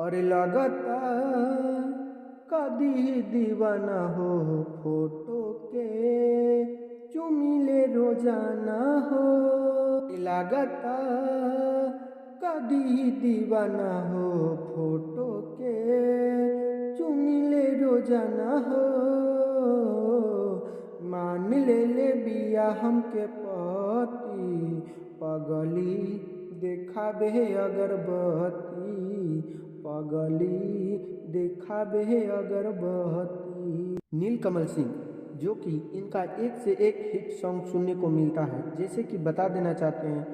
अरे लगता कदी दीवाना हो फोटो के चुमिले रोजाना हो। लगता कदी दीवाना हो फोटो के चुमिले रोजाना हो। मान ले बिया हमके पति पगली देखाबे अगरबत्ती पगली देखाबे अगरबत्ती। नीलकमल सिंह, जो कि इनका एक से एक हिट सॉन्ग सुनने को मिलता है। जैसे कि बता देना चाहते हैं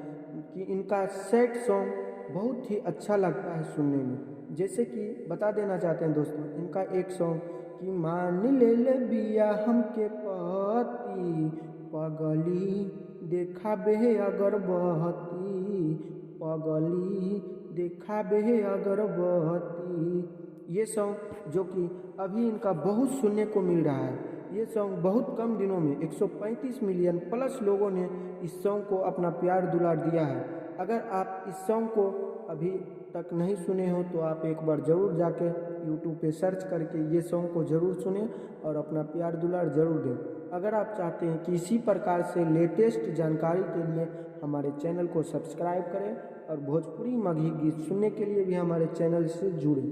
कि इनका सैड सॉन्ग बहुत ही अच्छा लगता है सुनने में। जैसे कि बता देना चाहते हैं दोस्तों, इनका एक सॉन्ग कि मान ले बिया हमके पति पगली देखाबे अगरबत्ती पगली देखाबे अगरबत्ती। ये सॉन्ग जो कि अभी इनका बहुत सुनने को मिल रहा है। ये सॉन्ग बहुत कम दिनों में 135 मिलियन प्लस लोगों ने इस सॉन्ग को अपना प्यार दुलार दिया है। अगर आप इस सॉन्ग को अभी तक नहीं सुने हो तो आप एक बार ज़रूर जाके यूट्यूब पे सर्च करके ये सॉन्ग को ज़रूर सुने और अपना प्यार दुलार ज़रूर दें। अगर आप चाहते हैं कि इसी प्रकार से लेटेस्ट जानकारी के लिए हमारे चैनल को सब्सक्राइब करें और भोजपुरी मगही गीत सुनने के लिए भी हमारे चैनल से जुड़ें।